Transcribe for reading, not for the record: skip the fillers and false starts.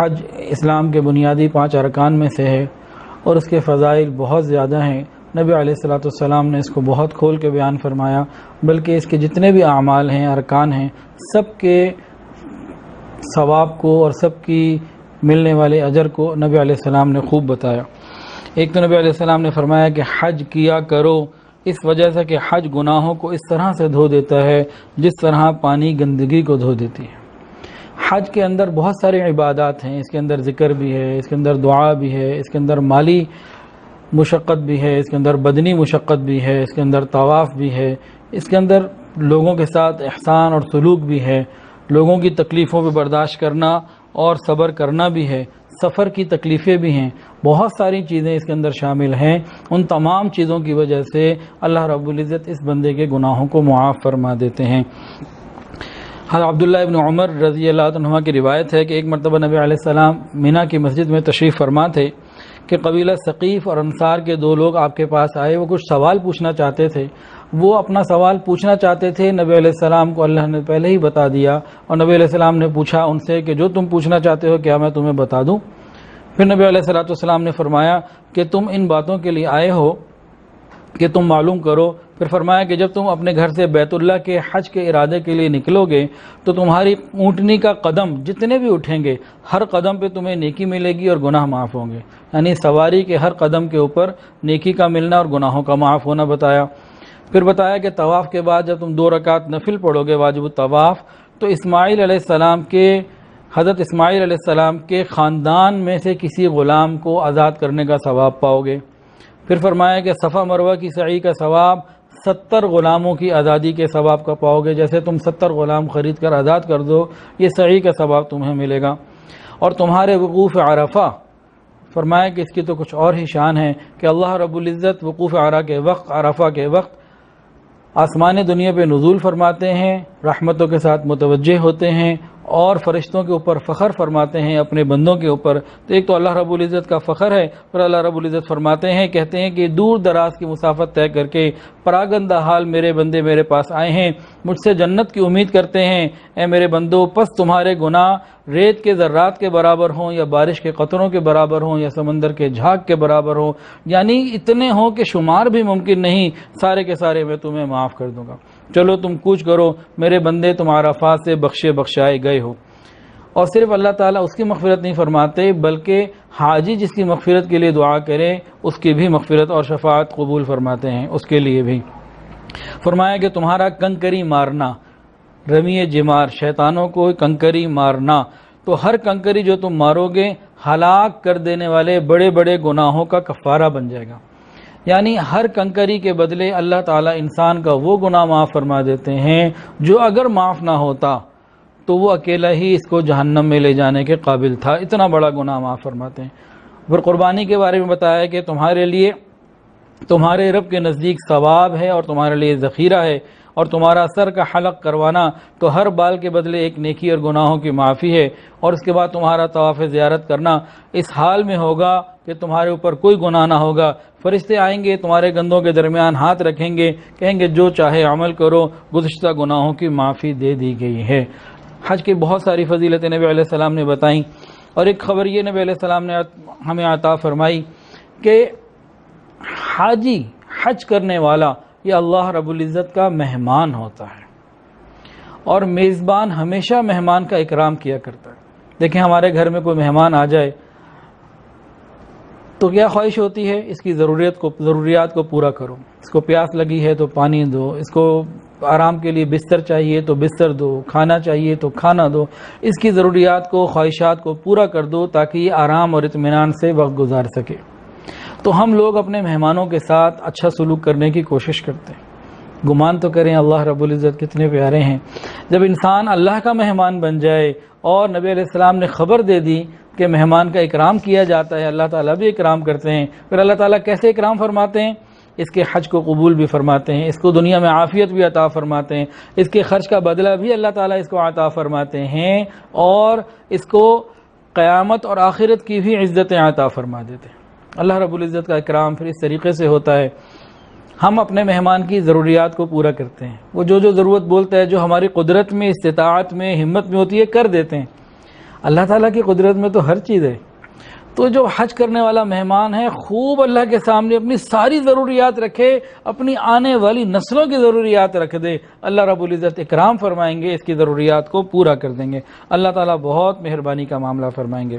حج اسلام کے بنیادی 5 ارکان میں سے ہے اور اس کے فضائل بہت زیادہ ہیں۔ نبی علیہ الصلوۃ والسلام نے اس کو بہت کھول کے بیان فرمایا، بلکہ اس کے جتنے بھی اعمال ہیں، ارکان ہیں، سب کے ثواب کو اور سب کی ملنے والے اجر کو نبی علیہ السلام نے خوب بتایا۔ ایک تو نبی علیہ السلام نے فرمایا کہ حج کیا کرو، اس وجہ سے کہ حج گناہوں کو اس طرح سے دھو دیتا ہے جس طرح پانی گندگی کو دھو دیتی ہے۔ حج کے اندر بہت سارے عبادات ہیں، اس کے اندر ذکر بھی ہے، اس کے اندر دعا بھی ہے، اس کے اندر مالی مشقت بھی ہے، اس کے اندر بدنی مشقت بھی ہے، اس کے اندر طواف بھی ہے، اس کے اندر لوگوں کے ساتھ احسان اور سلوک بھی ہے، لوگوں کی تکلیفوں پہ برداشت کرنا اور صبر کرنا بھی ہے، سفر کی تکلیفیں بھی ہیں، بہت ساری چیزیں اس کے اندر شامل ہیں۔ ان تمام چیزوں کی وجہ سے اللہ رب العزت اس بندے کے گناہوں کو معاف فرما دیتے ہیں۔ حضرت عبداللہ ابن عمر رضی اللہ عنہ کی روایت ہے کہ ایک مرتبہ نبی علیہ السلام مینا کی مسجد میں تشریف فرما تھے کہ قبیلہ ثقیف اور انصار کے 2 لوگ آپ کے پاس آئے، وہ کچھ سوال پوچھنا چاہتے تھے۔ وہ اپنا سوال پوچھنا چاہتے تھے، نبی علیہ السلام کو اللہ نے پہلے ہی بتا دیا، اور نبی علیہ السلام نے پوچھا ان سے کہ جو تم پوچھنا چاہتے ہو کیا میں تمہیں بتا دوں؟ پھر نبی علیہ السلام نے فرمایا کہ تم ان باتوں کے لیے آئے ہو کہ تم معلوم کرو۔ پھر فرمایا کہ جب تم اپنے گھر سے بیت اللہ کے حج کے ارادے کے لیے نکلو گے تو تمہاری اونٹنی کا قدم جتنے بھی اٹھیں گے ہر قدم پہ تمہیں نیکی ملے گی اور گناہ معاف ہوں گے، یعنی سواری کے ہر قدم کے اوپر نیکی کا ملنا اور گناہوں کا معاف ہونا بتایا۔ پھر بتایا کہ طواف کے بعد جب تم 2 رکعت نفل پڑھو گے واجب الطواف تو حضرت اسماعیل علیہ السلام کے خاندان میں سے کسی غلام کو آزاد کرنے کا ثواب پاؤ گے۔ پھر فرمایا کہ صفا مروہ کی سعی کا ثواب 70 غلاموں کی آزادی کے ثواب کا پاؤ گے، جیسے تم 70 غلام خرید کر آزاد کر دو یہ سعی کا ثواب تمہیں ملے گا۔ اور تمہارے وقوف عرفہ، فرمایا کہ اس کی تو کچھ اور ہی شان ہے کہ اللہ رب العزت وقوف عرفہ کے وقت آسمان دنیا پہ نزول فرماتے ہیں، رحمتوں کے ساتھ متوجہ ہوتے ہیں اور فرشتوں کے اوپر فخر فرماتے ہیں اپنے بندوں کے اوپر۔ تو ایک تو اللہ رب العزت کا فخر ہے، پھر اللہ رب العزت فرماتے ہیں، کہتے ہیں کہ دور دراز کی مسافت طے کر کے پراگندہ حال میرے بندے میرے پاس آئے ہیں، مجھ سے جنت کی امید کرتے ہیں، اے میرے بندو پس تمہارے گناہ ریت کے ذرات کے برابر ہوں یا بارش کے قطروں کے برابر ہوں یا سمندر کے جھاگ کے برابر ہوں، یعنی اتنے ہوں کہ شمار بھی ممکن نہیں، سارے کے سارے میں تمہیں معاف کر دوں گا۔ چلو تم کوچ کرو میرے بندے، تم عرفات سے بخشائے گئے ہو۔ اور صرف اللہ تعالیٰ اس کی مغفرت نہیں فرماتے بلکہ حاجی جس کی مغفرت کے لیے دعا کرے اس کی بھی مغفرت اور شفاعت قبول فرماتے ہیں، اس کے لیے بھی فرمایا کہ تمہارا کنکری مارنا، رمی جمار، شیطانوں کو کنکری مارنا، تو ہر کنکری جو تم مارو گے ہلاک کر دینے والے بڑے بڑے گناہوں کا کفارہ بن جائے گا، یعنی ہر کنکری کے بدلے اللہ تعالیٰ انسان کا وہ گناہ معاف فرما دیتے ہیں جو اگر معاف نہ ہوتا تو وہ اکیلا ہی اس کو جہنم میں لے جانے کے قابل تھا، اتنا بڑا گناہ معاف فرماتے ہیں۔ پھر قربانی کے بارے میں بتایا کہ تمہارے لیے تمہارے رب کے نزدیک ثواب ہے اور تمہارے لیے ذخیرہ ہے، اور تمہارا سر کا حلق کروانا تو ہر بال کے بدلے ایک نیکی اور گناہوں کی معافی ہے، اور اس کے بعد تمہارا طواف زیارت کرنا اس حال میں ہوگا کہ تمہارے اوپر کوئی گناہ نہ ہوگا، فرشتے آئیں گے تمہارے گندوں کے درمیان ہاتھ رکھیں گے، کہیں گے جو چاہے عمل کرو، گزشتہ گناہوں کی معافی دے دی گئی ہے۔ حج کی بہت ساری فضیلتیں نبی علیہ السلام نے بتائیں، اور ایک خبر یہ نبی علیہ السلام نے ہمیں عطا فرمائی کہ حاجی حج کرنے والا یہ اللہ رب العزت کا مہمان ہوتا ہے، اور میزبان ہمیشہ مہمان کا اکرام کیا کرتا ہے۔ دیکھیں ہمارے گھر میں کوئی مہمان آ جائے تو کیا خواہش ہوتی ہے، اس کی ضروریات کو پورا کرو، اس کو پیاس لگی ہے تو پانی دو، اس کو آرام کے لیے بستر چاہیے تو بستر دو، کھانا چاہیے تو کھانا دو، اس کی ضروریات کو خواہشات کو پورا کر دو تاکہ یہ آرام اور اطمینان سے وقت گزار سکے۔ تو ہم لوگ اپنے مہمانوں کے ساتھ اچھا سلوک کرنے کی کوشش کرتے ہیں۔ گمان تو کریں اللہ رب العزت کتنے پیارے ہیں، جب انسان اللہ کا مہمان بن جائے، اور نبی علیہ السلام نے خبر دے دی کہ مہمان کا اکرام کیا جاتا ہے، اللہ تعالیٰ بھی اکرام کرتے ہیں۔ پھر اللہ تعالیٰ کیسے اکرام فرماتے ہیں؟ اس کے حج کو قبول بھی فرماتے ہیں، اس کو دنیا میں عافیت بھی عطا فرماتے ہیں، اس کے خرچ کا بدلہ بھی اللہ تعالیٰ اس کو عطا فرماتے ہیں، اور اس کو قیامت اور آخرت کی بھی عزتیں عطا فرما دیتے ہیں۔ اللہ رب العزت کا اکرام پھر اس طریقے سے ہوتا ہے، ہم اپنے مہمان کی ضروریات کو پورا کرتے ہیں، وہ جو ضرورت بولتا ہے، جو ہماری قدرت میں، استطاعت میں، ہمت میں ہوتی ہے کر دیتے ہیں۔ اللہ تعالیٰ کی قدرت میں تو ہر چیز ہے. تو جو حج کرنے والا مہمان ہے خوب اللہ کے سامنے اپنی ساری ضروریات رکھے، اپنی آنے والی نسلوں کی ضروریات رکھ دے، اللہ رب العزت اکرام فرمائیں گے، اس کی ضروریات کو پورا کر دیں گے. اللہ تعالیٰ بہت مہربانی کا معاملہ فرمائیں گے.